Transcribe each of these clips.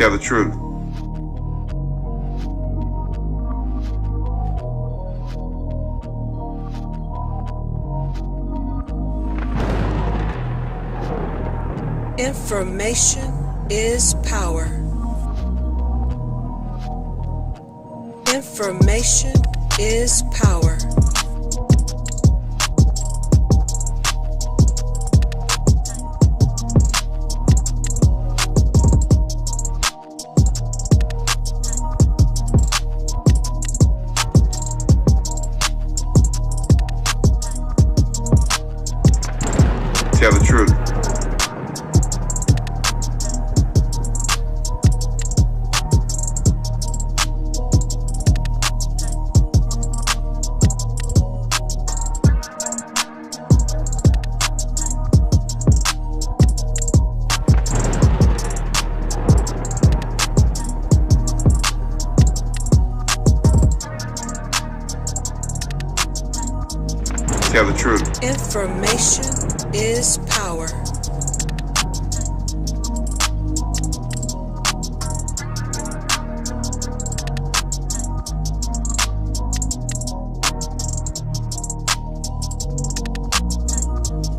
Tell the truth. Information is power. Information is power. Tell the truth. Tell the truth. Information is power.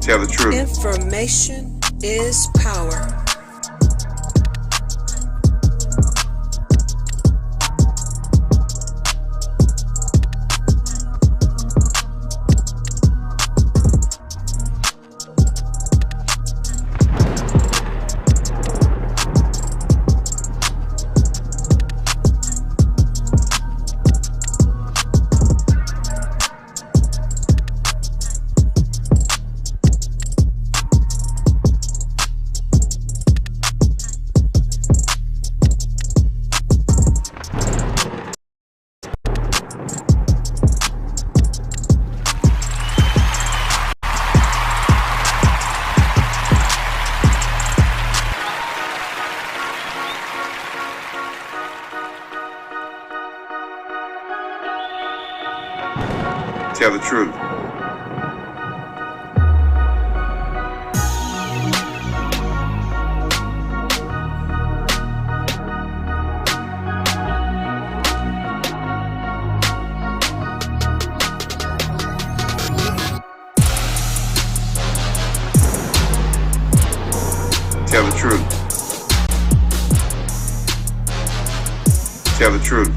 Tell the truth. Information is power. Tell the truth. Tell the truth. Tell the truth.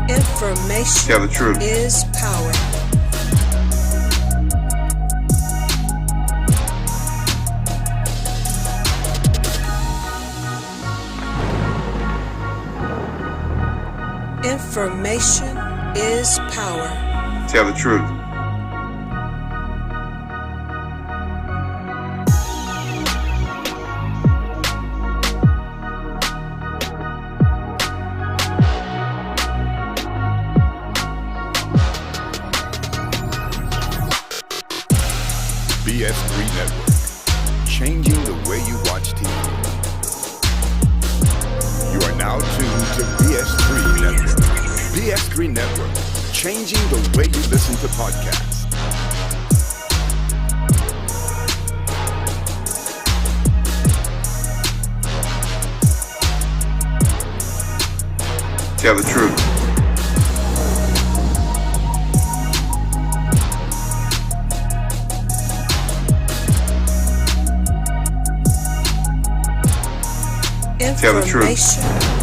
Information Tell the truth. is power. Information is power. Tell the truth. BS3 Network, changing the way you watch TV. You are now tuned to BS3 Network. BS3 Network, changing the way you listen to podcasts. Tell the truth. Tell the truth. Information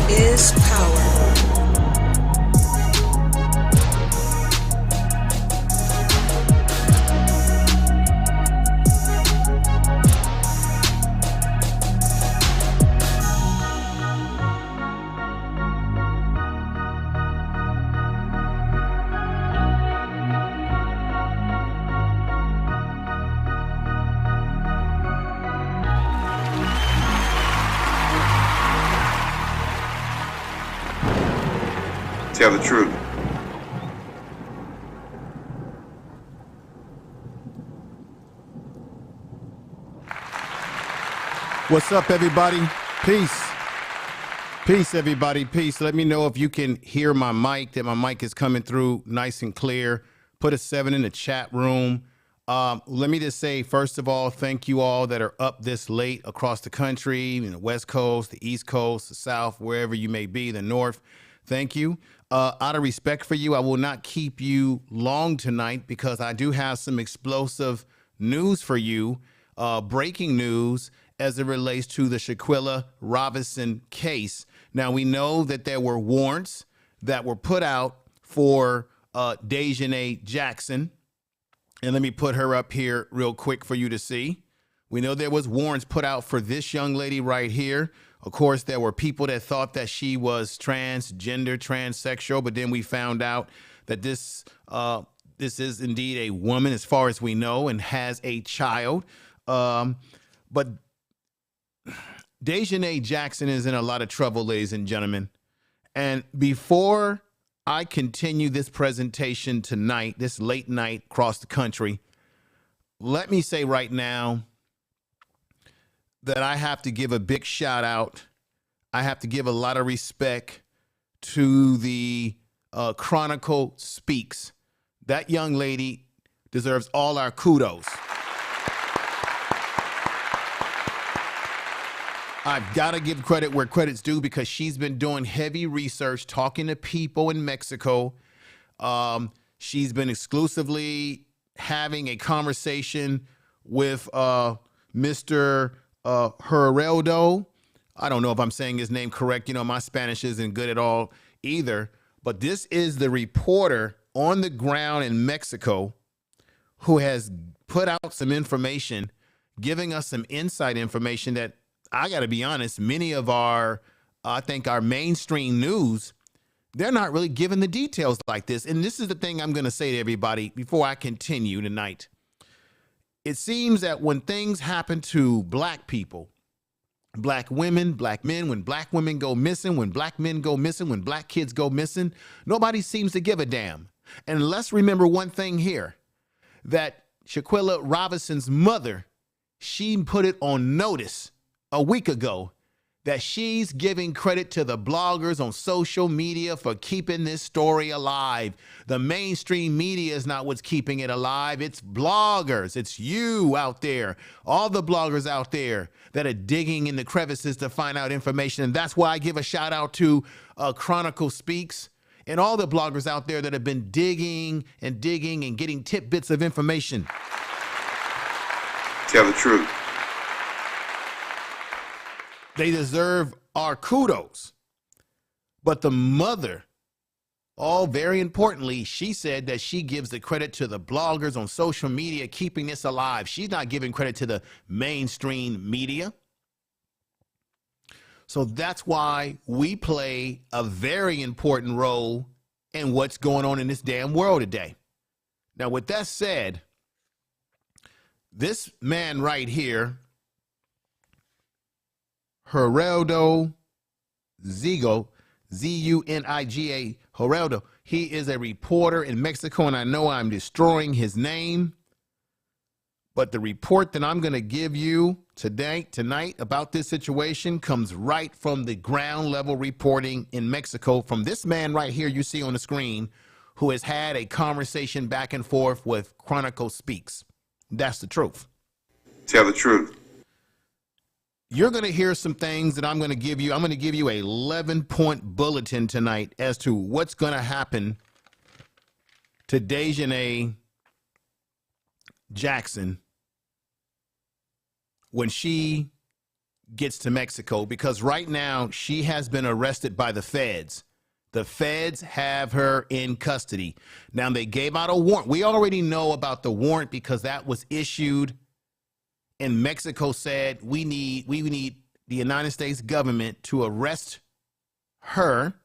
is power. Tell the truth. What's up, everybody? Peace. Peace, everybody. Peace. Let me know if you can hear my mic, that my mic is coming through nice and clear. Put a 7 in the chat room. Let me just say, first of all, thank you all that are up this late across the country, the West Coast, the East Coast, the South, wherever you may be, the North. Thank you. Out of respect for you, I will not keep you long tonight because I do have some explosive news for you, breaking news as it relates to the Shanquella Robinson case. Now, we know that there were warrants that were put out for Daejhanae Jackson. And let me put her up here real quick for you to see. We know there was warrants put out for this young lady right here. Of course, there were people that thought that she was transgender, transsexual, but then we found out that this is indeed a woman as far as we know and has a child. But Daejhanae Jackson is in a lot of trouble, ladies and gentlemen. And before I continue this presentation tonight, this late night across the country, let me say right now that I have to give a big shout out. I have to give a lot of respect to the Chronicle Speaks. That young lady deserves all our kudos. I've got to give credit where credit's due because she's been doing heavy research, talking to people in Mexico. She's been exclusively having a conversation with Mr. Geraldo. I don't know if I'm saying his name correct. You know, my Spanish isn't good at all either. But this is the reporter on the ground in Mexico who has put out some information, giving us some inside information that I got to be honest, many of our, I think our mainstream news, they're not really giving the details like this. And this is the thing I'm going to say to everybody before I continue tonight. It seems that when things happen to black people, black women, black men, when black women go missing, when black men go missing, when black kids go missing, nobody seems to give a damn. And let's remember one thing here, that Shanquella Robinson's mother, she put it on notice a week ago that she's giving credit to the bloggers on social media for keeping this story alive. The mainstream media is not what's keeping it alive. It's bloggers. It's you out there, all the bloggers out there that are digging in the crevices to find out information. And that's why I give a shout out to Chronicle Speaks and all the bloggers out there that have been digging and getting tidbits of information. Tell the truth. They deserve our kudos. But the mother, all very importantly, she said that she gives the credit to the bloggers on social media keeping this alive. She's not giving credit to the mainstream media. So that's why we play a very important role in what's going on in this damn world today. Now, with that said, this man right here, Geraldo Zigo, Z-U-N-I-G-A, Geraldo. He is a reporter in Mexico, and I know I'm destroying his name. But the report that I'm going to give you tonight about this situation comes right from the ground level reporting in Mexico from this man right here you see on the screen who has had a conversation back and forth with Chronicle Speaks. That's the truth. Tell the truth. You're going to hear some things that I'm going to give you. I'm going to give you a 11-point bulletin tonight as to what's going to happen to Daejhanae Jackson when she gets to Mexico, because right now she has been arrested by the feds. The feds have her in custody. Now, they gave out a warrant. We already know about the warrant because that was issued. And Mexico said, we need the United States government to arrest her,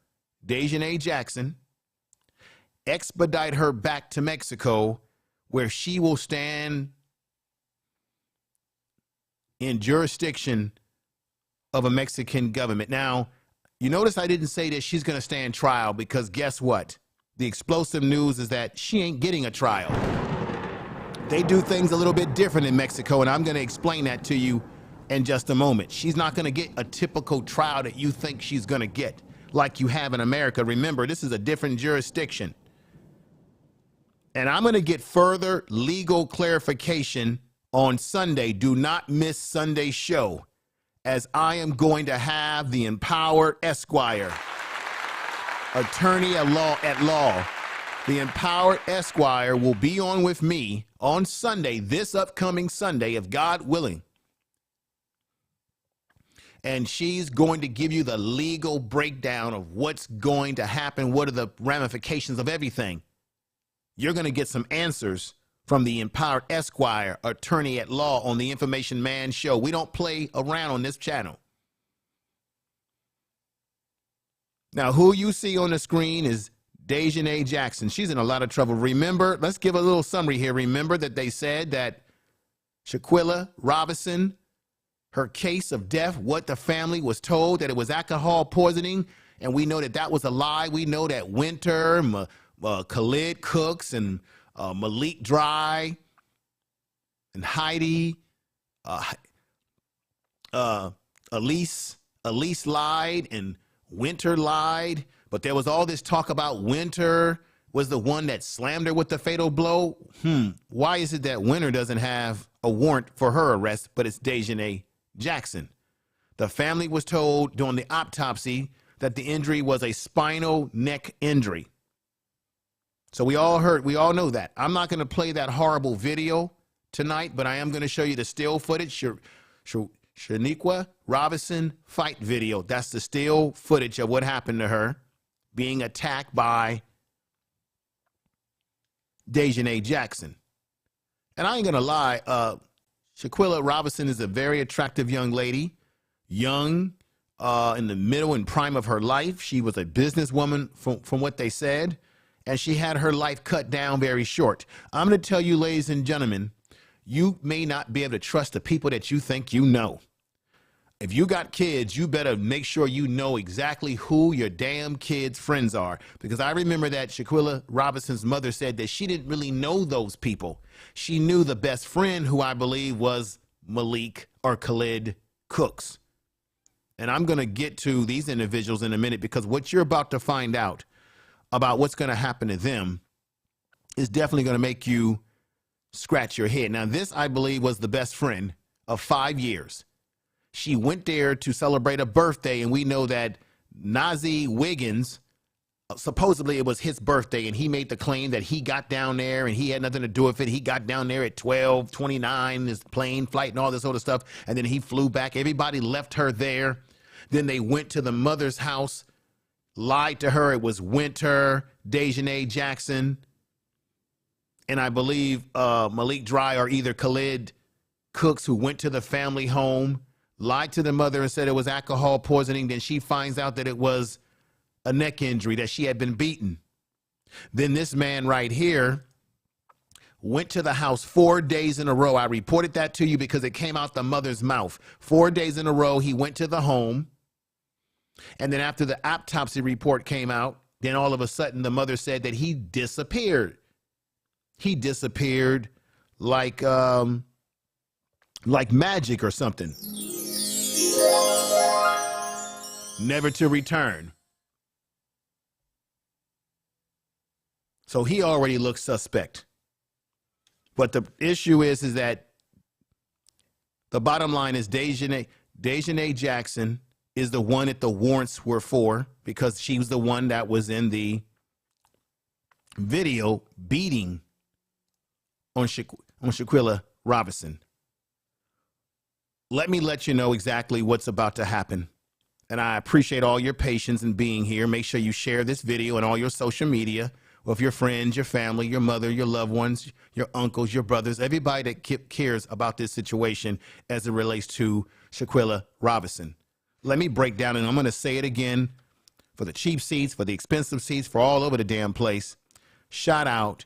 Daejhanae Jackson, expedite her back to Mexico, where she will stand in jurisdiction of a Mexican government. Now, You notice I didn't say that she's going to stand trial, because guess what? The explosive news is that she ain't getting a trial. They do things a little bit different in Mexico, and I'm going to explain that to you in just a moment. She's not going to get a typical trial that you think she's going to get like you have in America. Remember, this is a different jurisdiction. And I'm going to get further legal clarification on Sunday. Do not miss Sunday's show, as I am going to have the Empowered Esquire, attorney at law. The Empowered Esquire will be on with me on Sunday, this upcoming Sunday, if God willing. And she's going to give you the legal breakdown of what's going to happen. What are the ramifications of everything? You're going to get some answers from the Empowered Esquire, attorney at law, on the Information Man show. We don't play around on this channel. Now, who you see on the screen is Daejhanae Jackson. She's in a lot of trouble. Remember, let's give a little summary here. Remember that they said that Shanquella Robinson, her case of death, what the family was told, that it was alcohol poisoning, and we know that that was a lie. We know that Winter, Khalid Cooks, and Malik Dry, and Heidi, Elise lied, and Winter lied. But there was all this talk about Winter was the one that slammed her with the fatal blow. Why is it that Winter doesn't have a warrant for her arrest, but it's Daejhanae Jackson? The family was told during the autopsy that the injury was a spinal neck injury. So we all know that. I'm not going to play that horrible video tonight, but I am going to show you the still footage. Shanquella Robinson fight video. That's the still footage of what happened to her being attacked by Daejhanae Jackson. And I ain't going to lie, Shanquella Robinson is a very attractive young lady, young, in the middle and prime of her life. She was a businesswoman from what they said, and she had her life cut down very short. I'm going to tell you, ladies and gentlemen, you may not be able to trust the people that you think you know. If you got kids, you better make sure you know exactly who your damn kids' friends are. Because I remember that Shanquella Robinson's mother said that she didn't really know those people. She knew the best friend, who I believe was Malik or Khalid Cooks. And I'm going to get to these individuals in a minute, because what you're about to find out about what's going to happen to them is definitely going to make you scratch your head. Now, this, I believe, was the best friend of 5 years. She went there to celebrate a birthday, and we know that Nazi Wiggins, supposedly it was his birthday, and he made the claim that he got down there and he had nothing to do with it. He got down there at 12:29, his plane flight and all this other stuff, and then he flew back. Everybody left her there. Then they went to the mother's house, lied to her. It was Winter, Daejhanae Jackson, and I believe Malik Dry, or either Khalid Cooks, who went to the family home, lied to the mother and said it was alcohol poisoning. Then she finds out that it was a neck injury, that she had been beaten. Then this man right here went to the house 4 days in a row. I reported that to you because it came out the mother's mouth. 4 days in a row, he went to the home. And then after the autopsy report came out, then all of a sudden the mother said that he disappeared. He disappeared like magic or something. Never to return. So he already looks suspect. But the issue is that the bottom line is Daejhanae Jackson is the one that the warrants were for, because she was the one that was in the video beating on Shanquella Robinson. Let me let you know exactly what's about to happen. And I appreciate all your patience in being here. Make sure you share this video on all your social media with your friends, your family, your mother, your loved ones, your uncles, your brothers, everybody that cares about this situation as it relates to Shanquella Robinson. Let me break down, and I'm going to say it again, for the cheap seats, for the expensive seats, for all over the damn place. Shout out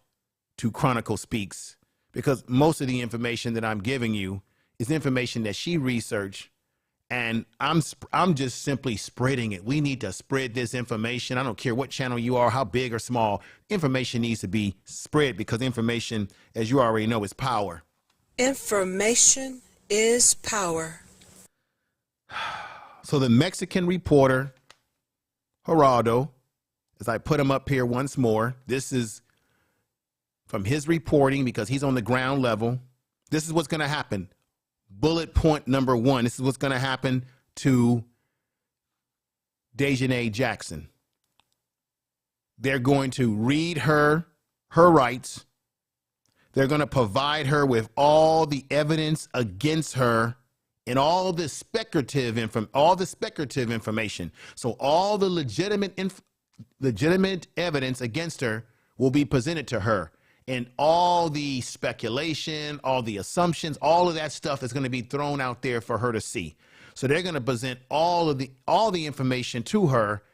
to Chronicle Speaks, because most of the information that I'm giving you is information that she researched And I'm just simply spreading it. We need to spread this information. I don't care what channel you are, how big or small. Information needs to be spread because information, as you already know, is power. Information is power. So the Mexican reporter, Geraldo, as I put him up here once more, this is from his reporting because he's on the ground level. This is what's going to happen. Bullet point number 1. This is what's going to happen to Daejhanae Jackson. They're going to read her rights. They're going to provide her with all the evidence against her and all the speculative information. So all the legitimate evidence against her will be presented to her. And all the speculation, all the assumptions, all of that stuff is going to be thrown out there for her to see. So they're going to present all the information to her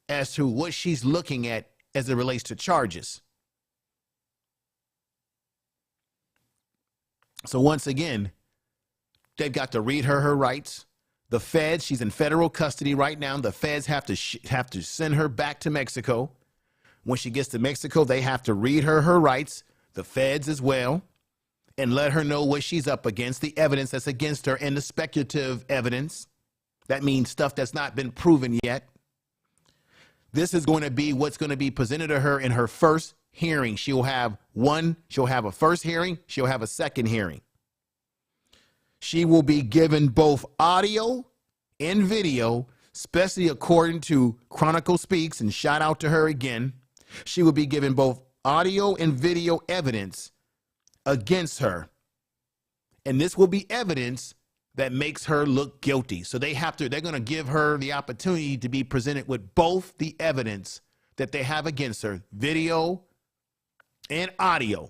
as to what she's looking at as it relates to charges. So once again, they've got to read her rights. The feds, she's in federal custody right now. The feds have to send her back to Mexico. When she gets to Mexico, they have to read her rights, the feds as well, and let her know what she's up against, the evidence that's against her, and the speculative evidence. That means stuff that's not been proven yet. This is going to be what's going to be presented to her in her first hearing. She'll have a first hearing, she'll have a second hearing. She will be given both audio and video, especially according to Chronicle Speaks, and shout out to her again. She will be given both audio and video evidence against her. And this will be evidence that makes her look guilty. So they're going to give her the opportunity to be presented with both the evidence that they have against her, video and audio.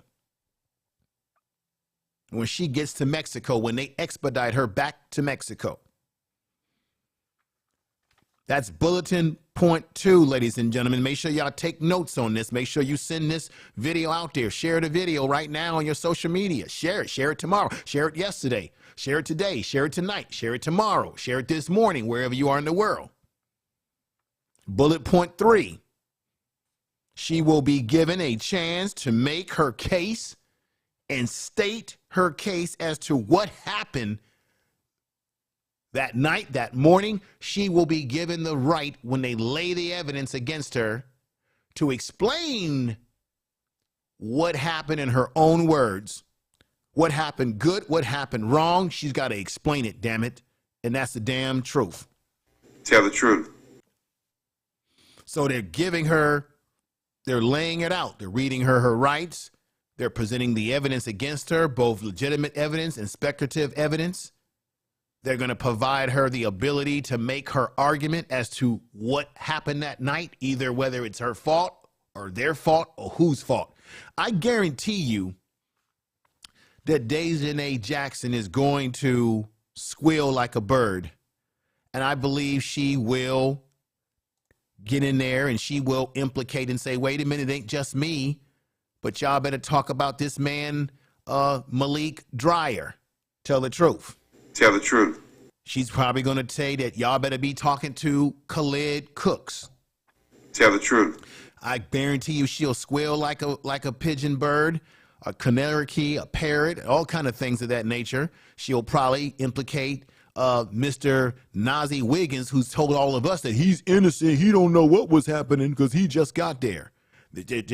When she gets to Mexico, when they expedite her back to Mexico. That's bulletin point 2, ladies and gentlemen. Make sure y'all take notes on this. Make sure you send this video out there. Share the video right now on your social media. Share it. Share it tomorrow. Share it yesterday. Share it today. Share it tonight. Share it tomorrow. Share it this morning, wherever you are in the world. Bullet point 3. She will be given a chance to make her case and state her case as to what happened that night, that morning. She will be given the right, when they lay the evidence against her, to explain what happened in her own words. What happened good, what happened wrong. She's got to explain it, damn it. And that's the damn truth. Tell the truth. So they're laying it out. They're reading her rights. They're presenting the evidence against her, both legitimate evidence and speculative evidence. They're going to provide her the ability to make her argument as to what happened that night, either whether it's her fault or their fault or whose fault. I guarantee you that Daejhanae Jackson is going to squeal like a bird. And I believe she will get in there and she will implicate and say, wait a minute, it ain't just me, but y'all better talk about this man, Malik Dreyer. Tell the truth. Tell the truth. She's probably going to say that y'all better be talking to Khalid Cooks. Tell the truth. I guarantee you she'll squeal like a pigeon bird, a canary key, a parrot, all kind of things of that nature. She'll probably implicate Mr. Nazi Wiggins, who's told all of us that he's innocent. He don't know what was happening because he just got there.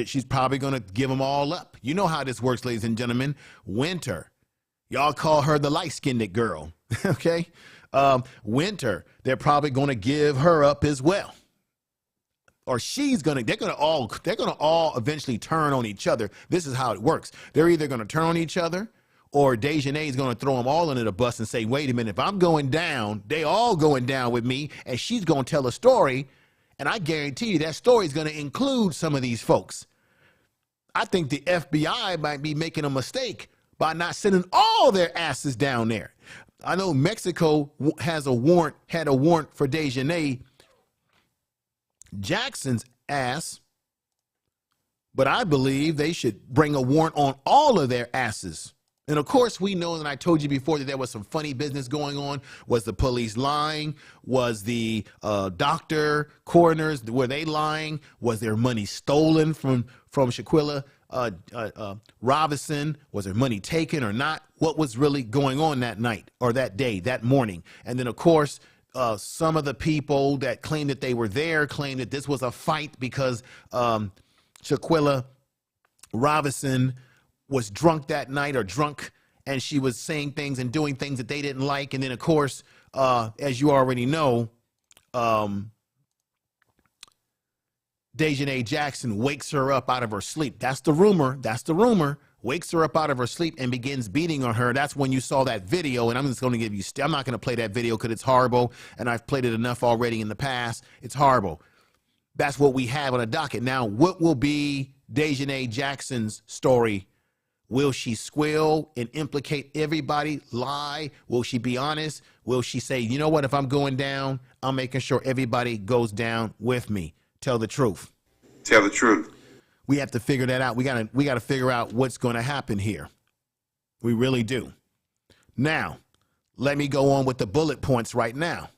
She's probably going to give them all up. You know how this works, ladies and gentlemen. Winter. Y'all call her the light-skinned girl, okay? Winter, they're probably going to give her up as well. Or they're going to all eventually turn on each other. This is how it works. They're either going to turn on each other, or Daejhanae is going to throw them all under the bus and say, wait a minute, if I'm going down, they all going down with me, and she's going to tell a story, and I guarantee you that story is going to include some of these folks. I think the FBI might be making a mistake by not sending all their asses down there. I know Mexico had a warrant for Daejhanae Jackson's ass, but I believe they should bring a warrant on all of their asses And of course, we know, and I told you before, that there was some funny business going on. Was the police lying? Was the doctor, coroners, were they lying? Was their money stolen from Shanquella Robinson? Was there money taken or not? What was really going on that night or that day, that morning? And then, of course, some of the people that claimed that they were there claimed that this was a fight because Shanquella Robinson was drunk that night and she was saying things and doing things that they didn't like. And then, of course, as you already know, Daejhanae Jackson wakes her up out of her sleep. That's the rumor. That's the rumor. Wakes her up out of her sleep and begins beating on her. That's when you saw that video. And I'm just going to give you, I'm not going to play that video because it's horrible. And I've played it enough already in the past. It's horrible. That's what we have on a docket. Now, what will be Daejhanae Jackson's story? Will she squeal and implicate everybody, lie? Will she be honest? Will she say, you know what, if I'm going down, I'm making sure everybody goes down with me? Tell the truth. Tell the truth. We have to figure that out. We gotta figure out what's going to happen here. We really do. Now, let me go on with the bullet points right now.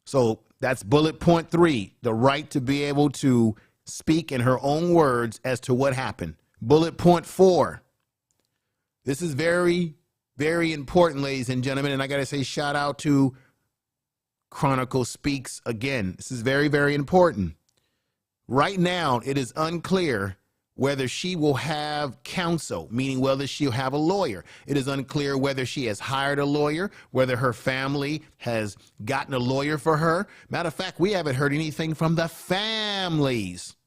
So that's bullet point 3, the right to be able to speak in her own words as to what happened. Bullet point 4. This is very, very important, ladies and gentlemen. And I got to say shout out to Chronicle Speaks again. This is very, very important. Right now, it is unclear whether she will have counsel, meaning whether she'll have a lawyer. It is unclear whether she has hired a lawyer, whether her family has gotten a lawyer for her. Matter of fact, we haven't heard anything from the families.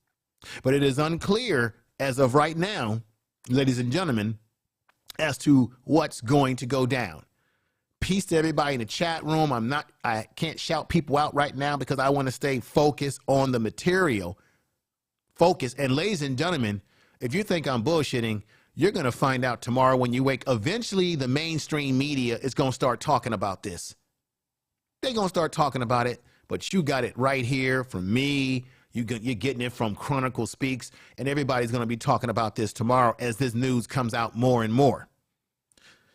But it is unclear as of right now, ladies and gentlemen, as to what's going to go down. Peace to everybody in the chat room. I can't shout people out right now because I want to stay focused on the material. Focus. And ladies and gentlemen, if you think I'm bullshitting, you're going to find out tomorrow when you wake. Eventually, the mainstream media is going to start talking about this. They're going to start talking about it, but you got it right here from me. You're getting it from Chronicle Speaks, and everybody's going to be talking about this tomorrow as this news comes out more and more.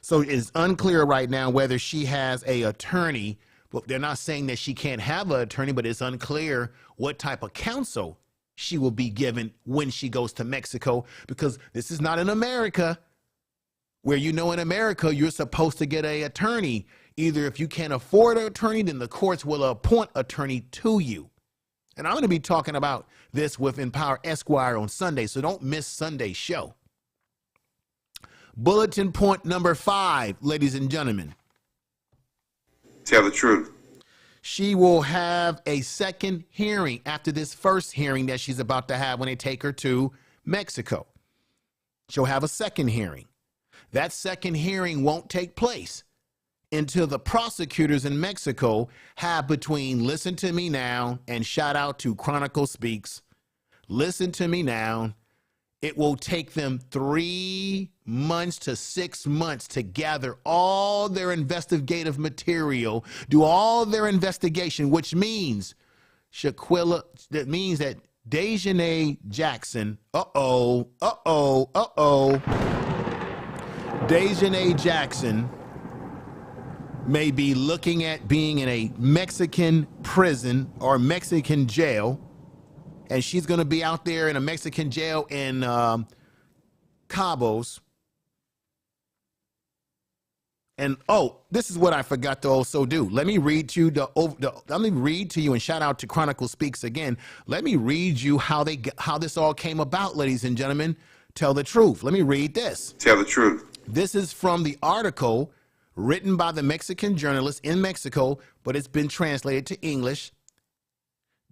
So it's unclear right now whether she has an attorney. But they're not saying that she can't have an attorney, but it's unclear what type of counsel she will be given when she goes to Mexico, because this is not in America where, you know, in America, you're supposed to get an attorney. Either if you can't afford an attorney, then the courts will appoint attorney to you. And I'm going to be talking about this with Empower Esquire on Sunday, so don't miss Sunday's show. Bulletin point number 5, ladies and gentlemen. Tell the truth. She will have a second hearing after this first hearing that she's about to have when they take her to Mexico. She'll have a second hearing. That second hearing won't take place until the prosecutors in Mexico have between, listen to me now, and shout out to Chronicle Speaks, listen to me now, it will take them 3 months to 6 months to gather all their investigative material, do all their investigation, which means that means that Daejhanae Jackson, Daejhanae Jackson may be looking at being in a Mexican prison or Mexican jail, and she's going to be out there in a Mexican jail in Cabos. And this is what I forgot to also do. Let me read to you let me read to you, and shout out to Chronicle Speaks again. Let me read you how this all came about, ladies and gentlemen. Tell the truth. Let me read this. Tell the truth. This is from the article written by the Mexican journalist in Mexico, but it's been translated to English.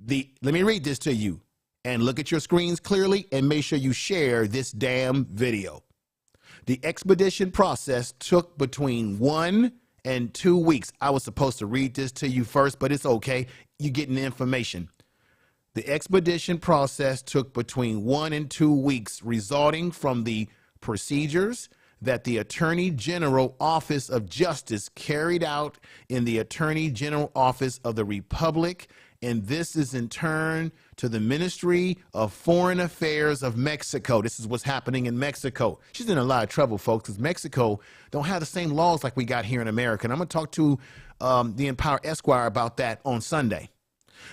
Let me read this to you, and look at your screens clearly, and make sure you share this damn video. The expedition process took between 1 and 2 weeks. I was supposed to read this to you first, but it's okay. You're getting the information. The expedition process took between 1 and 2 weeks, resulting from the procedures that the Attorney General Office of Justice carried out in the Attorney General Office of the Republic and this is in turn to the Ministry of Foreign Affairs of Mexico. This is what's happening in Mexico. She's in a lot of trouble, folks, because Mexico don't have the same laws like we got here in America. And I'm going to talk to the Empower Esquire about that on Sunday.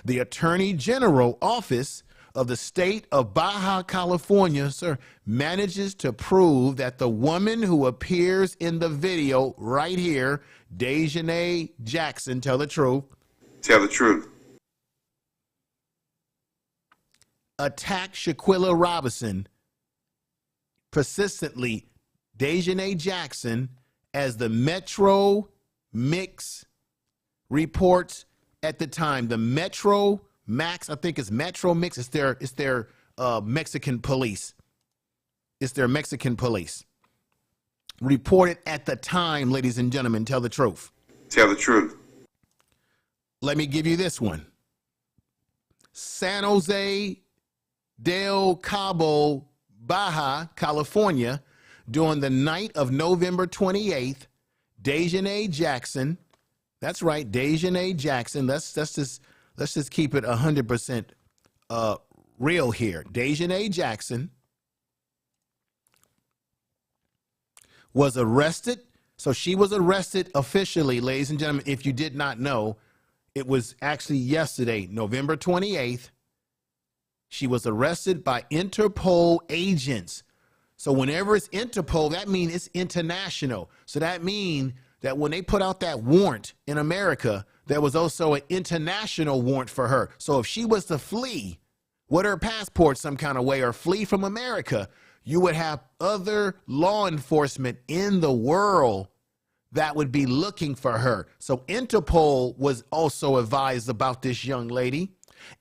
The Attorney General Office of the state of Baja California, sir, manages to prove that the woman who appears in the video right here, Daejhanae Jackson, tell the truth, attacked Shanquella Robinson persistently, Daejhanae Jackson, as the Metro Mix reports at the time. The Metro Max, I think it's Metro Mix. It's their Mexican police. It's their Mexican police. Reported at the time, ladies and gentlemen, tell the truth. Tell the truth. Let me give you this one. San Jose del Cabo, Baja, California, during the night of November 28th, Daejhanae Jackson, that's right, Daejhanae Jackson, let's just keep it 100% real here. Daejhanae Jackson was arrested. So she was arrested officially, ladies and gentlemen. If you did not know, it was actually yesterday, November 28th. She was arrested by Interpol agents. So whenever it's Interpol, that means it's international. So that means that when they put out that warrant in America, there was also an international warrant for her. So if she was to flee with her passport some kind of way or flee from America, you would have other law enforcement in the world that would be looking for her. So Interpol was also advised about this young lady.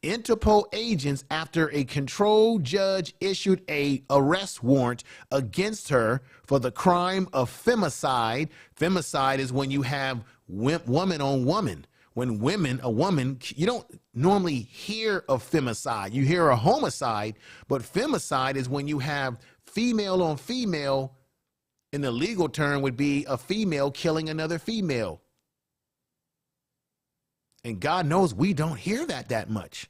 Interpol agents, after a control judge issued a arrest warrant against her for the crime of femicide. Femicide is when you have woman on woman. When a woman, you don't normally hear of femicide. You hear a homicide, but femicide is when you have female on female, and the legal term would be a female killing another female. And God knows we don't hear that much.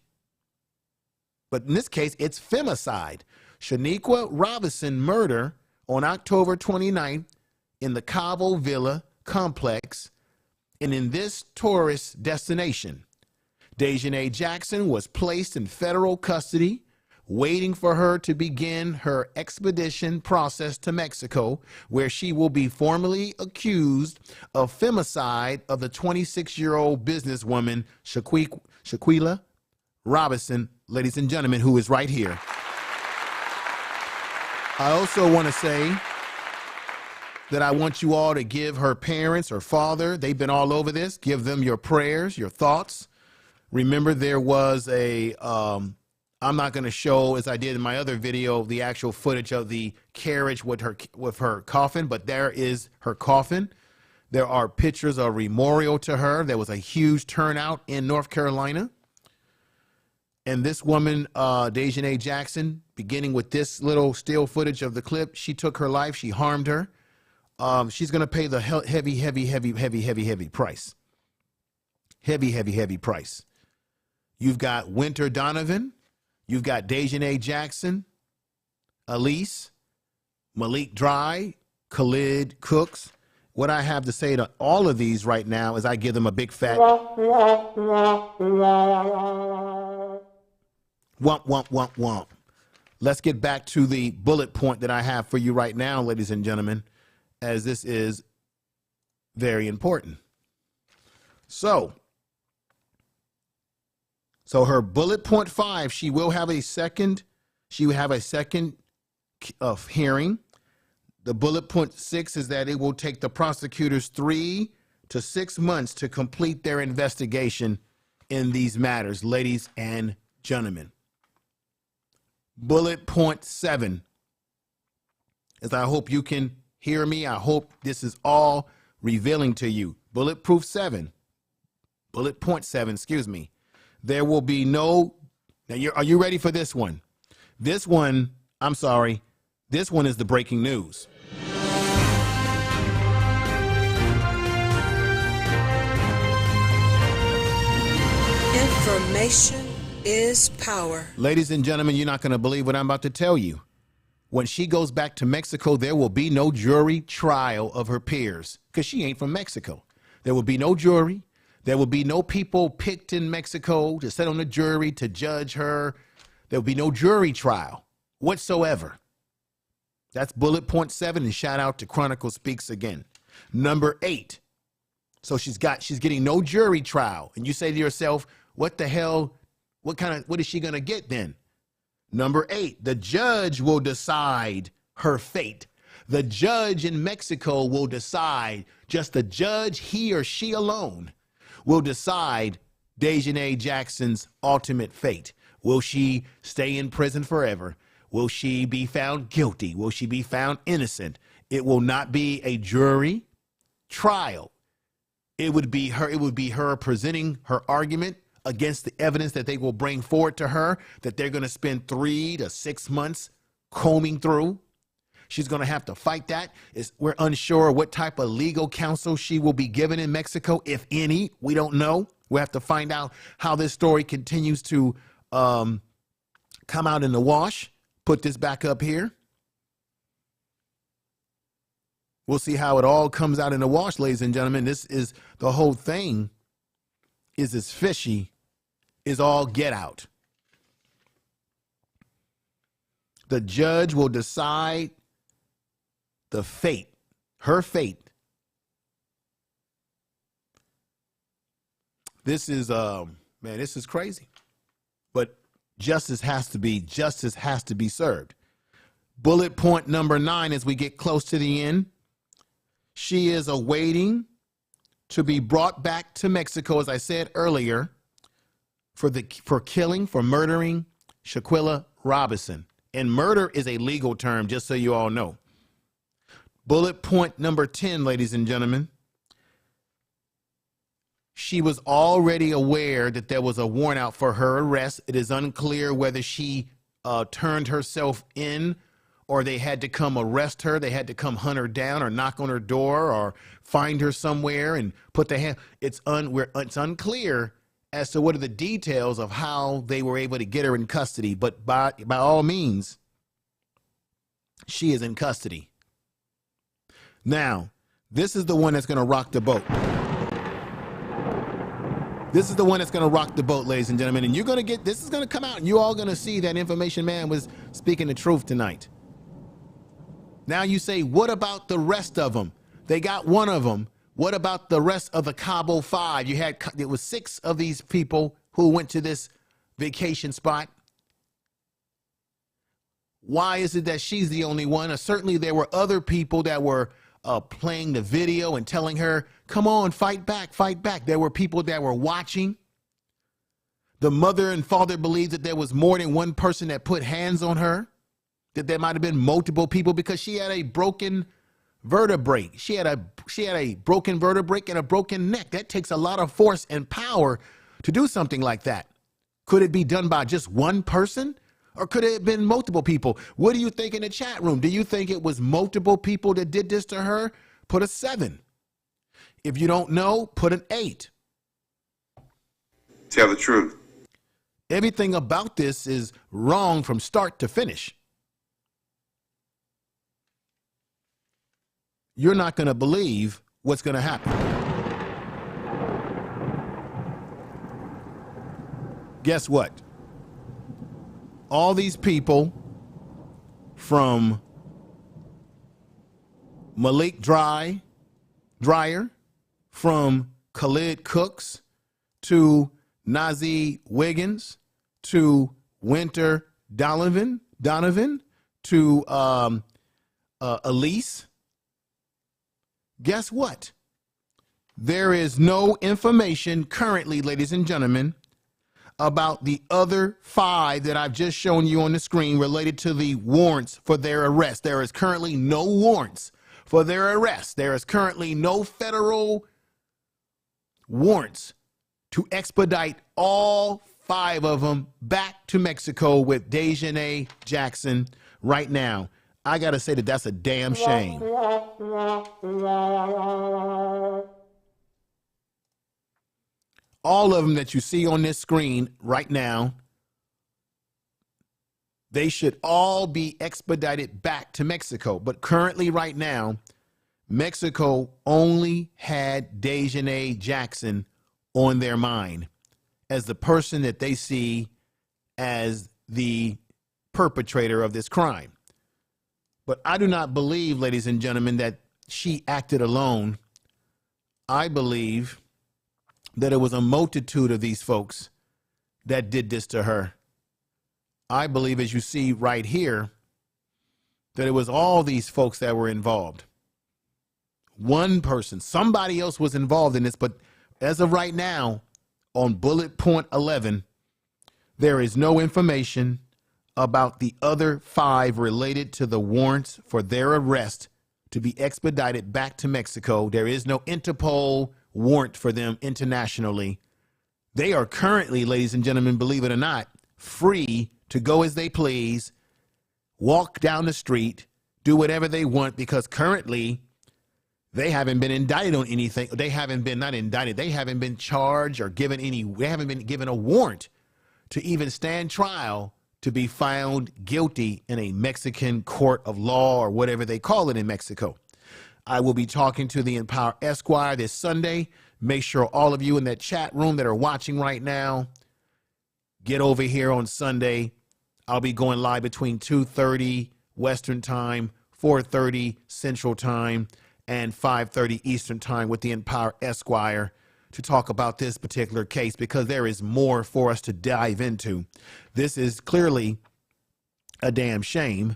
But in this case, it's femicide. Shanquella Robinson murder on October 29th in the Cabo Villa complex and in this tourist destination. Daejhanae Jackson was placed in federal custody, waiting for her to begin her extradition process to Mexico, where she will be formally accused of femicide of the 26-year-old businesswoman Shanquella Robinson, ladies and gentlemen, who is right here. I also want to say that I want you all to give her parents, her father, they've been all over this, give them your prayers, your thoughts. Remember, there was a I'm not going to show, as I did in my other video, the actual footage of the carriage with her coffin, but there is her coffin. There are pictures of memorial to her. There was a huge turnout in North Carolina. And this woman, Daejhanae Jackson, beginning with this little still footage of the clip, she took her life. She harmed her. She's going to pay the heavy price. Heavy price. You've got Winter Donovan. You've got Daejhanae Jackson, Elise, Malik Dry, Khalid Cooks. What I have to say to all of these right now is I give them a big fat womp. Let's get back to the bullet point that I have for you right now, ladies and gentlemen, as this is very important. So her bullet point 5, she will have a second hearing. The bullet point 6 is that it will take the prosecutors 3 to 6 months to complete their investigation in these matters, ladies and gentlemen. Bullet point 7, as I hope you can hear me, I hope this is all revealing to you. Bullet point 7, excuse me. There will be no, now are you ready for this one? This one is the breaking news. Information is power. Ladies and gentlemen, you're not going to believe what I'm about to tell you. When she goes back to Mexico, there will be no jury trial of her peers because she ain't from Mexico. There will be no jury. There will be no people picked in Mexico to sit on the jury to judge her. There will be no jury trial whatsoever. That's bullet point 7, and shout out to Chronicle Speaks Again. Number 8. So she's getting no jury trial. And you say to yourself, what the hell, what is she going to get then? Number 8, the judge will decide her fate. The judge in Mexico will decide, just the judge, he or she alone, will decide Daejhanae Jackson's ultimate fate. Will she stay in prison forever? Will she be found guilty? Will she be found innocent? It will not be a jury trial. It would be her presenting her argument against the evidence that they will bring forward to her, that they're going to spend 3 to 6 months combing through. She's going to have to fight that. We're unsure what type of legal counsel she will be given in Mexico, if any. We don't know. We have to find out how this story continues to come out in the wash. Put this back up here. We'll see how it all comes out in the wash, ladies and gentlemen. This is the whole thing is as fishy as all get out. The judge will decide the fate, her fate. This is this is crazy. But justice has to be served. Bullet point number 9 as we get close to the end. She is awaiting to be brought back to Mexico, as I said earlier, for murdering Shanquella Robinson. And murder is a legal term, just so you all know. Bullet point number 10, ladies and gentlemen. She was already aware that there was a warrant out for her arrest. It is unclear whether she turned herself in or they had to come arrest her. They had to come hunt her down or knock on her door or find her somewhere and put the hand. It's unclear as to what are the details of how they were able to get her in custody. But by all means, she is in custody. Now, this is the one that's going to rock the boat. This is the one that's going to rock the boat, ladies and gentlemen. And you're going to get, this is going to come out and you all going to see that Information Man was speaking the truth tonight. Now you say, what about the rest of them? They got one of them. What about the rest of the Cabo 5? It was 6 of these people who went to this vacation spot. Why is it that she's the only one? Certainly there were other people that were playing the video and telling her, come on, fight back, fight back. There were people that were watching. The mother and father believed that there was more than one person that put hands on her, that there might have been multiple people because she had a broken vertebrae. She had a broken vertebrae and a broken neck. That takes a lot of force and power to do something like that. Could it be done by just one person? Or could it have been multiple people? What do you think in the chat room? Do you think it was multiple people that did this to her? Put a 7. If you don't know, put an 8. Tell the truth. Everything about this is wrong from start to finish. You're not going to believe what's going to happen. Guess what? All these people from Malik Dryer, from Khalid Cooks to Nazi Wiggins to Winter Donovan to Elise. Guess what? There is no information currently, ladies and gentlemen, about the other 5 that I've just shown you on the screen related to the warrants for their arrest. There is currently no warrants for their arrest. There is currently no federal warrants to expedite all 5 of them back to Mexico with Daejhanae Jackson right now. I got to say that that's a damn shame. all of them that you see on this screen right now, they should all be expedited back to Mexico. But currently right now, Mexico only had Daejhanae Jackson on their mind as the person that they see as the perpetrator of this crime. But I do not believe, ladies and gentlemen, that she acted alone. I believe that it was a multitude of these folks that did this to her. I believe, as you see right here, that it was all these folks that were involved. One person, somebody else was involved in this, but as of right now, on bullet point 11, there is no information about the other 5 related to the warrants for their arrest to be expedited back to Mexico. There is no Interpol warrant for them internationally. They are currently, ladies and gentlemen, believe it or not, free to go as they please, walk down the street, do whatever they want, because currently they haven't been indicted on anything. They haven't been, not indicted, they haven't been charged or given any, they haven't been given a warrant to even stand trial to be found guilty in a Mexican court of law or whatever they call it in Mexico. I will be talking to the Empower Esquire this Sunday. Make sure all of you in that chat room that are watching right now, get over here on Sunday. I'll be going live between 2:30 Western Time, 4:30 Central Time, and 5:30 Eastern Time with the Empower Esquire to talk about this particular case, because there is more for us to dive into. This is clearly a damn shame,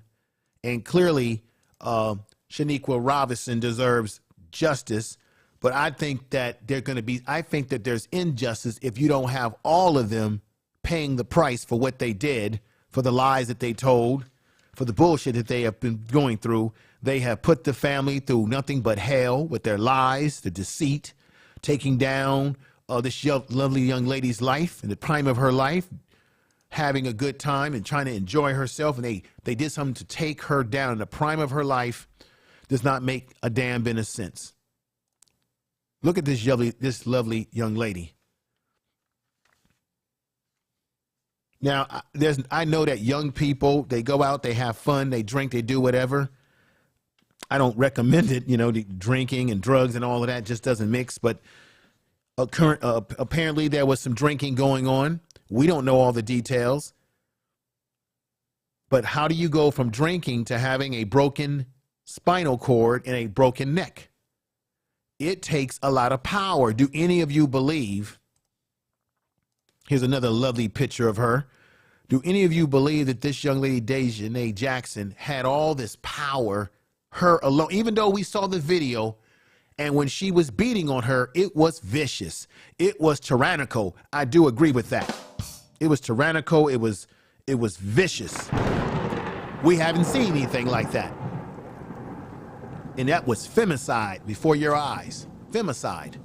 and clearly Shanquella Robinson deserves justice, but I think that I think that there's injustice if you don't have all of them paying the price for what they did, for the lies that they told, for the bullshit that they have been going through. They have put the family through nothing but hell with their lies, the deceit, taking down this lovely young lady's life in the prime of her life, having a good time and trying to enjoy herself. And they did something to take her down in the prime of her life. Does not make a damn bit of sense. Look at this lovely young lady. Now, I know that young people, they go out, they have fun, they drink, they do whatever. I don't recommend it, the drinking and drugs and all of that just doesn't mix. But apparently there was some drinking going on. We don't know all the details. But how do you go from drinking to having a broken spinal cord and a broken neck? It takes a lot of power. Do any of you believe? Here's another lovely picture of her. Do any of you believe that this young lady, Daejhanae Jackson, had all this power, her alone, even though we saw the video, and when she was beating on her, it was vicious. It was tyrannical. I do agree with that. It was tyrannical. It was vicious. We haven't seen anything like that. And that was femicide before your eyes. Femicide.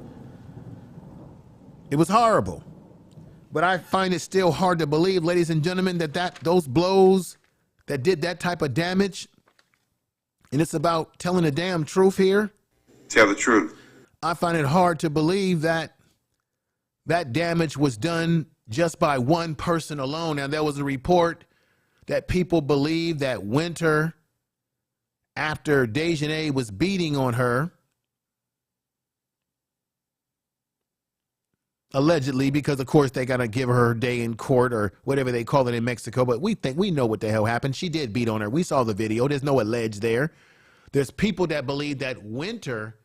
It was horrible. But I find it still hard to believe, ladies and gentlemen, that those blows that did that type of damage, and it's about telling the damn truth here. Tell the truth. I find it hard to believe that damage was done just by one person alone. Now, there was a report that people believe that Winter, after Daejhanae was beating on her, allegedly, because of course they got to give her day in court or whatever they call it in Mexico, but we know what the hell happened. She did beat on her. We saw the video. There's no alleged there. There's people that believe that Winter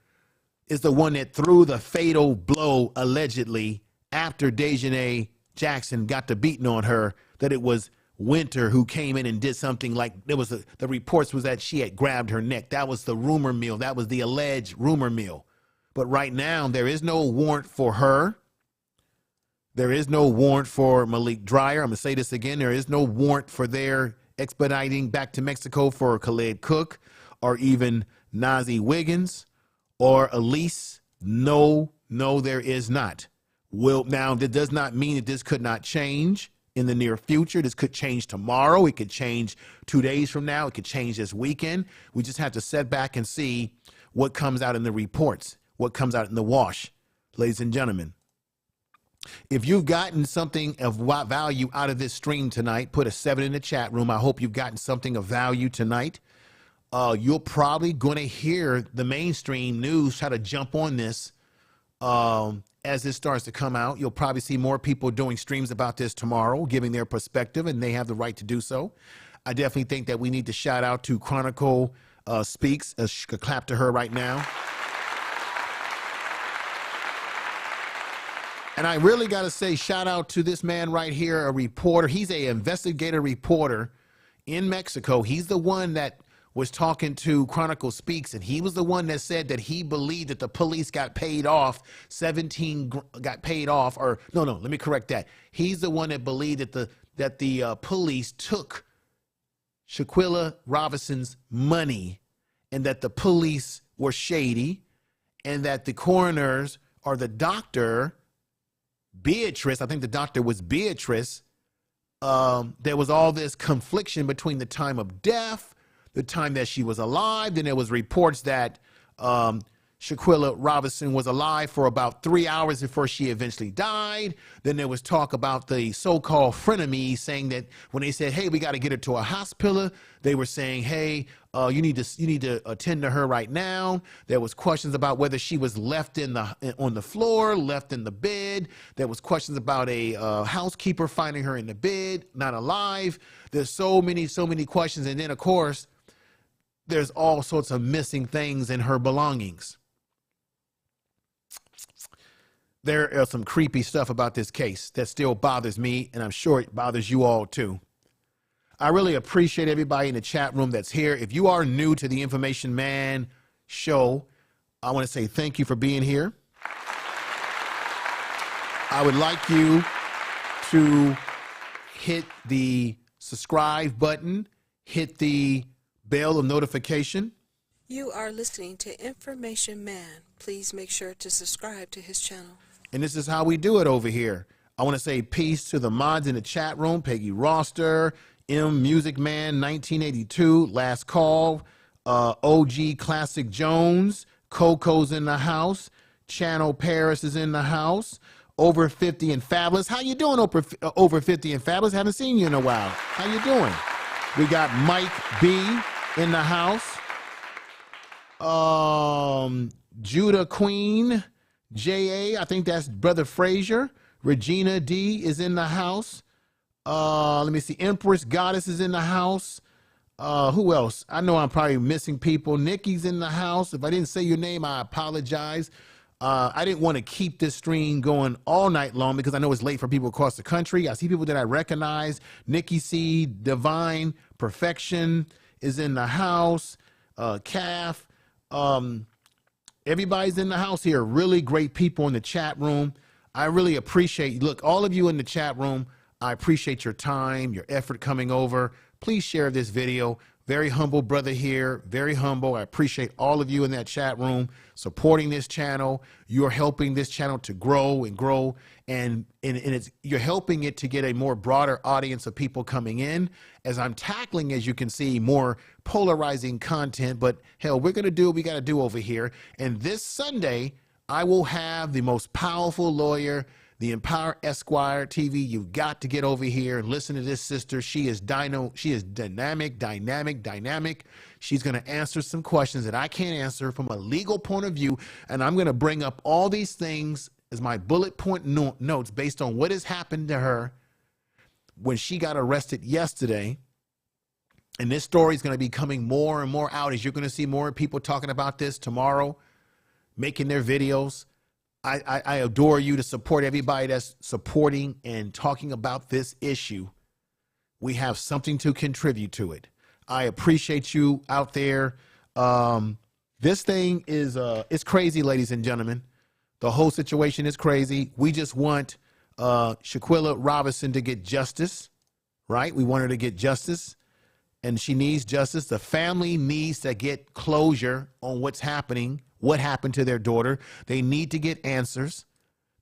is the one that threw the fatal blow, allegedly, after Daejhanae Jackson got the beating on her, that it was Winter who came in and did something like, the reports was that she had grabbed her neck. That was the rumor mill. That was the alleged rumor mill. But right now, there is no warrant for her. There is no warrant for Malik Dreyer. I'm going to say this again. There is no warrant for their expediting back to Mexico for Khalid Cook or even Nazi Wiggins or Elise. No, there is not. Now, that does not mean that this could not change in the near future. This could change tomorrow. It could change 2 days from now. It could change this weekend. We just have to sit back and see what comes out in the reports, what comes out in the wash, ladies and gentlemen. If you've gotten something of value out of this stream tonight, put a 7 in the chat room. I hope you've gotten something of value tonight. You're probably going to hear the mainstream news try to jump on this as this starts to come out. You'll probably see more people doing streams about this tomorrow, giving their perspective, and they have the right to do so. I definitely think that we need to shout out to Chronicle Speaks. A clap to her right now. And I really got to say shout out to this man right here, a reporter. He's a investigative reporter in Mexico. He's the one that was talking to Chronicle Speaks, and he was the one that said that he believed that the police got paid off, got paid off, or no, let me correct that. He's the one that believed that the police took Shanquella Robinson's money, and that the police were shady, and that the coroners or the doctor, Beatrice, I think the doctor was Beatrice, there was all this confliction between the time of death, the time that she was alive. Then there was reports that Shanquella Robinson was alive for about 3 hours before she eventually died. Then there was talk about the so-called frenemy saying that when they said, hey, we got to get her to a hospital, they were saying, hey, you need to attend to her right now. There was questions about whether she was left on the floor, left in the bed. There was questions about a housekeeper finding her in the bed, not alive. There's so many questions. And then, of course, there's all sorts of missing things in her belongings. There is some creepy stuff about this case that still bothers me, and I'm sure it bothers you all too. I really appreciate everybody in the chat room that's here. If you are new to the Information Man show, I want to say thank you for being here. I would like you to hit the subscribe button, hit the bell of notification. You are listening to Information Man. Please make sure to subscribe to his channel. And this is how we do it over here. I want to say peace to the mods in the chat room. Peggy Roster, M Music Man 1982, Last Call, OG Classic Jones, Coco's in the house, Channel Paris is in the house, Over 50 and Fabulous. How you doing, Over 50 and Fabulous? Haven't seen you in a while. How you doing? We got Mike B in the house. Judah Queen, J.A., I think that's Brother Frazier. Regina D is in the house. Let me see. Empress Goddess is in the house. Who else? I know I'm probably missing people. Nikki's in the house. If I didn't say your name, I apologize. I didn't want to keep this stream going all night long because I know it's late for people across the country. I see people that I recognize. Nikki C, Divine Perfection is in the house. Calf. Everybody's in the house here. Really great people in the chat room. I really appreciate, look, all of you in the chat room, I appreciate your time, your effort coming over. Please share this video. Very humble brother here, very humble. I appreciate all of you in that chat room supporting this channel. You're helping this channel to grow and grow, and you're helping it to get a more broader audience of people coming in as I'm tackling, as you can see, more polarizing content. But hell, we're going to do what we got to do over here. And this Sunday, I will have the most powerful lawyer, the Empower Esquire TV. You've got to get over here and listen to this sister. She is dynamic. She's going to answer some questions that I can't answer from a legal point of view. And I'm going to bring up all these things as my bullet point notes based on what has happened to her when she got arrested yesterday. And this story is going to be coming more and more out as you're going to see more people talking about this tomorrow, making their videos. I adore you to support everybody that's supporting and talking about this issue. We have something to contribute to it. I appreciate you out there. This thing is it's crazy, ladies and gentlemen. The whole situation is crazy. We just want Shanquella Robinson to get justice, right? We want her to get justice, and she needs justice. The family needs to get closure on what's happening. What happened to their daughter? They need to get answers.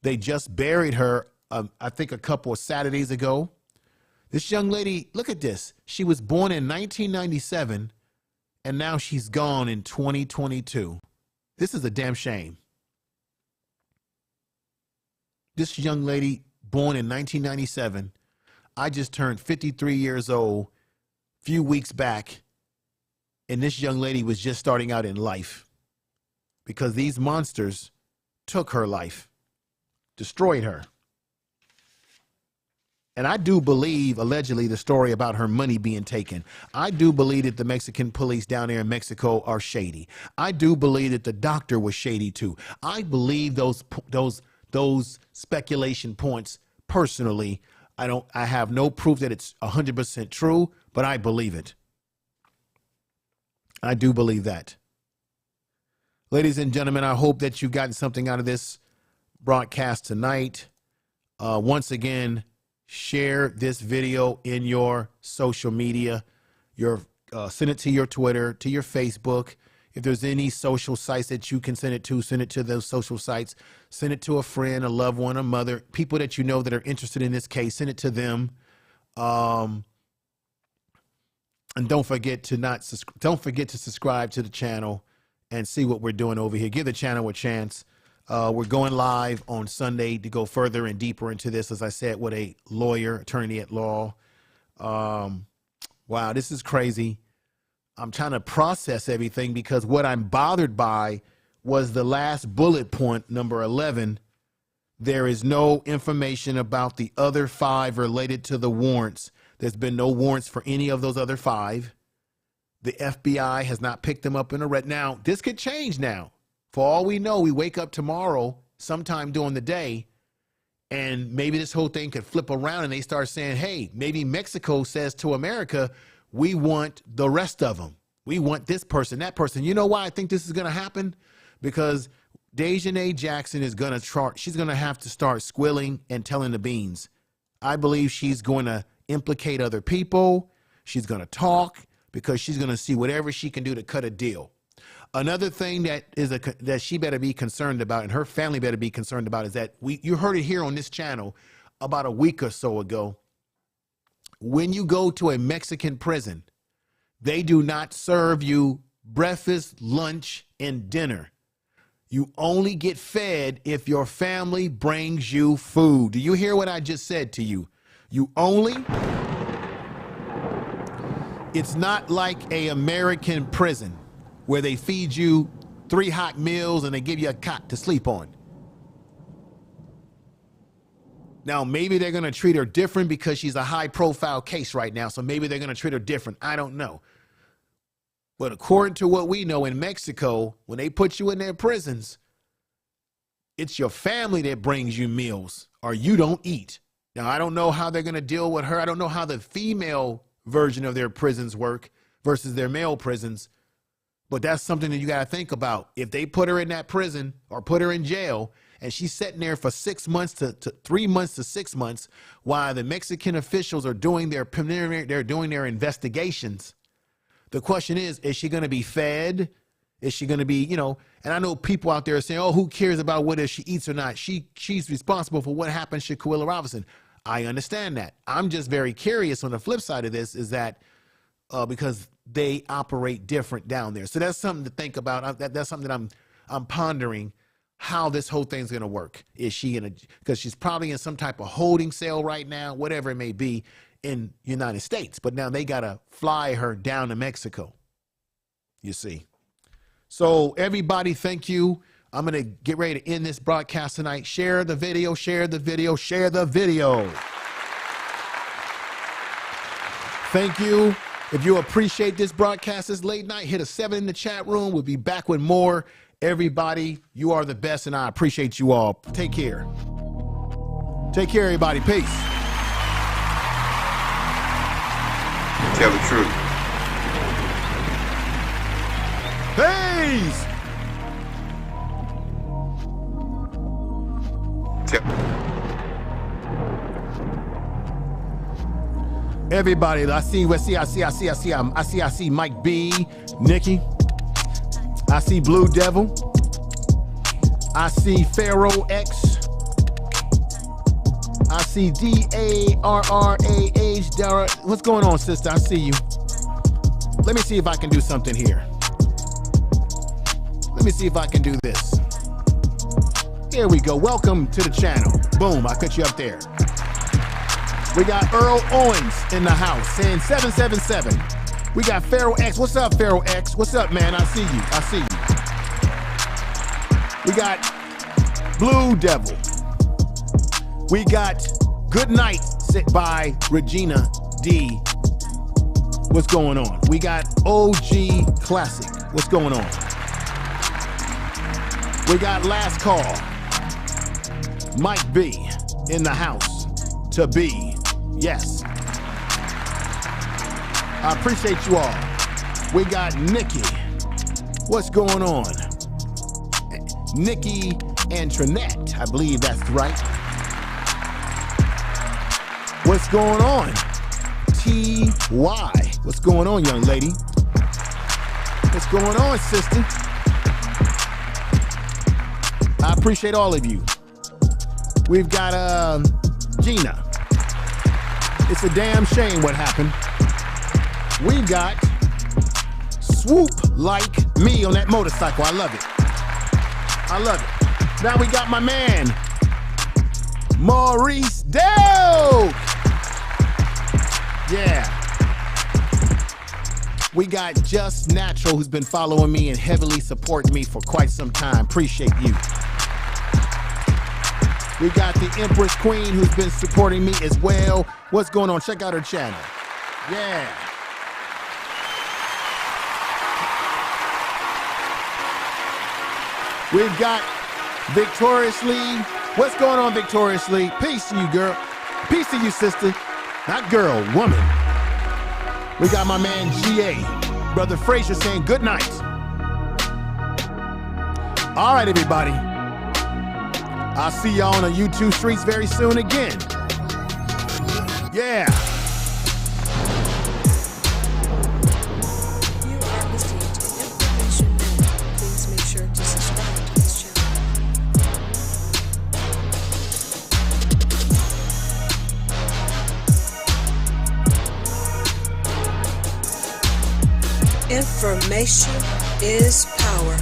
They just buried her, I think, a couple of Saturdays ago. This young lady, look at this. She was born in 1997, and now she's gone in 2022. This is a damn shame. this young lady born in 1997. I just turned 53 years old a few weeks back, and this young lady was just starting out in life because these monsters took her life, destroyed her. And I do believe, allegedly, the story about her money being taken. I do believe that the Mexican police down there in Mexico are shady. I do believe that the doctor was shady too. I believe those speculation points personally. I have no proof that it's 100% true, but I believe it. I do believe that. Ladies and gentlemen, I hope that you've gotten something out of this broadcast tonight. Once again, share this video in your social media. Send it to your Twitter, to your Facebook. If there's any social sites that you can send it to those social sites. Send it to a friend, a loved one, a mother, people that you know that are interested in this case. Send it to them. And don't forget to subscribe to the channel and see what we're doing over here. Give the channel a chance. We're going live on Sunday to go further and deeper into this, as I said, with a lawyer, attorney at law. Wow, this is crazy. I'm trying to process everything because what I'm bothered by was the last bullet point, number 11. There is no information about the other 5 related to the warrants. There's been no warrants for any of those other 5. The FBI has not picked them up in a red. Now, this could change now. For all we know, we wake up tomorrow sometime during the day, and maybe this whole thing could flip around and they start saying, hey, maybe Mexico says to America, we want the rest of them. We want this person, that person. You know why I think this is going to happen? Because Daejhanae Jackson is going to she's going to have to start squilling and telling the beans. I believe she's going to implicate other people. She's going to talk because she's going to see whatever she can do to cut a deal. Another thing that she better be concerned about, and her family better be concerned about, is that you heard it here on this channel about a week or so ago. When you go to a Mexican prison, they do not serve you breakfast, lunch, and dinner. You only get fed if your family brings you food. Do you hear what I just said to you? It's not like an American prison where they feed you 3 hot meals and they give you a cot to sleep on. Now, maybe they're going to treat her different because she's a high-profile case right now, so maybe they're going to treat her different. I don't know. But according to what we know in Mexico, when they put you in their prisons, it's your family that brings you meals, or you don't eat. Now, I don't know how they're going to deal with her. I don't know how the female version of their prisons work versus their male prisons. But that's something that you got to think about. If they put her in that prison or put her in jail and she's sitting there for 6 months to 3 months to 6 months while the Mexican officials are doing their preliminary, they're doing their investigations. The question is she going to be fed? Is she going to be, and I know people out there saying, oh, who cares about whether she eats or not? She's responsible for what happened to Shanquella Robinson. I understand that. I'm just very curious on the flip side of this is that because they operate different down there. So that's something to think about. That's something that I'm pondering how this whole thing's going to work. Is she because she's probably in some type of holding cell right now, whatever it may be in the United States. But now they got to fly her down to Mexico, you see. So everybody, thank you. I'm going to get ready to end this broadcast tonight. Share the video, share the video, share the video. Thank you. If you appreciate this broadcast this late night, hit a 7 in the chat room. We'll be back with more. Everybody, you are the best, and I appreciate you all. Take care. Take care, everybody. Peace. Tell the truth. Peace. Everybody, I see Mike B, Nikki. I see Blue Devil. I see Pharaoh X. I see DARRAH. Dara. What's going on, sister? I see you. Let me see if I can do something here. Let me see if I can do this. There we go. Welcome to the channel. Boom, I put you up there. We got Earl Owens in the house saying 777. We got Pharaoh X. What's up, Pharaoh X? What's up, man? I see you. I see you. We got Blue Devil. We got Good Night by Regina D. What's going on? We got OG Classic. What's going on? We got Last Call. Mike B in the house to be. Yes. I appreciate you all. We got Nikki. What's going on? Nikki Antoinette, I believe that's right. What's going on? T.Y. What's going on, young lady? What's going on, sister? I appreciate all of you. We've got Gina. It's a damn shame what happened. We got Swoop Like Me on that motorcycle. I love it. I love it. Now we got my man, Maurice Doak. Yeah. We got Just Natural, who's been following me and heavily supporting me for quite some time. Appreciate you. We got the Empress Queen, who's been supporting me as well. What's going on? Check out her channel. Yeah. We've got Victoriously. What's going on, Victoriously? Peace to you, girl. Peace to you, sister. Not girl, woman. We got my man GA, Brother Frazier, saying good night. All right, everybody. I'll see y'all on the YouTube streets very soon again. Yeah. You are listening to Information Man. Please make sure to subscribe to this channel. Information is power.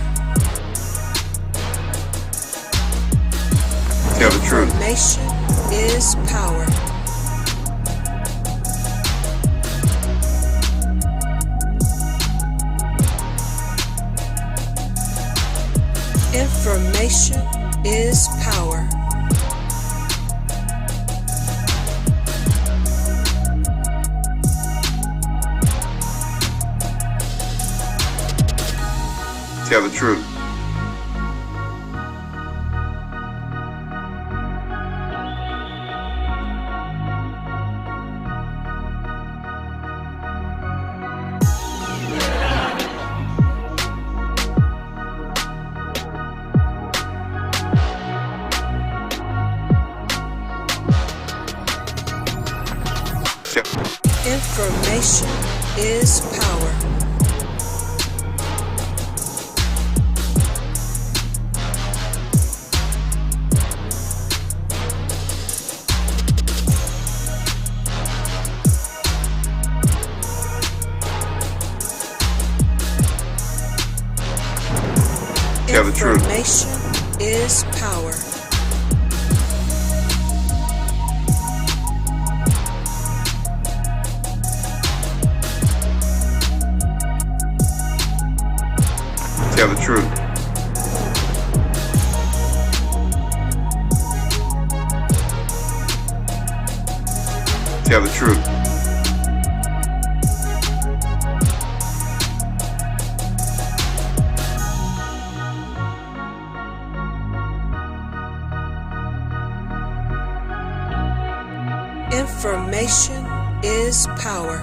Tell the truth. Information is power. Information is power. Tell the truth. Information is power. Tell the truth. Information is power. Tell the truth. Tell the truth. Information is power.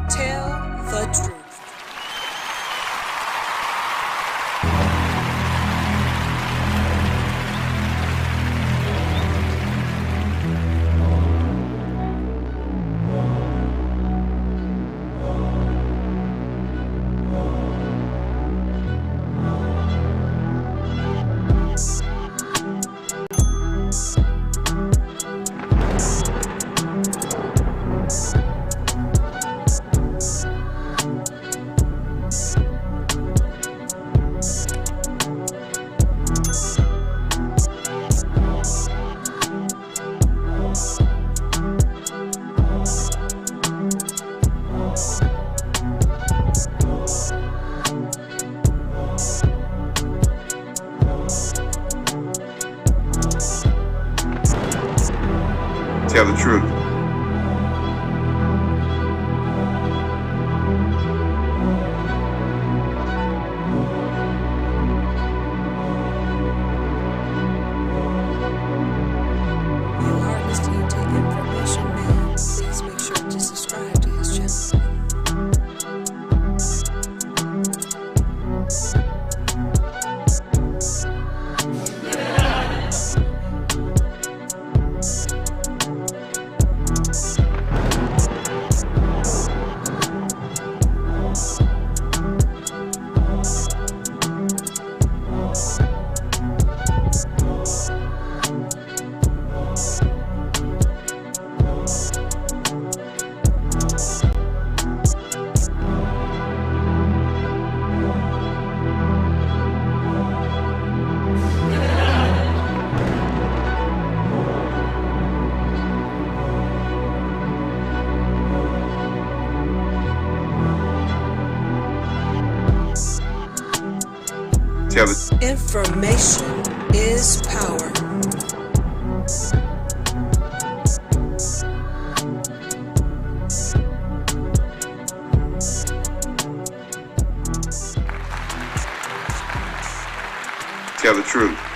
Tell the truth. Tell the Information is power. Tell the truth.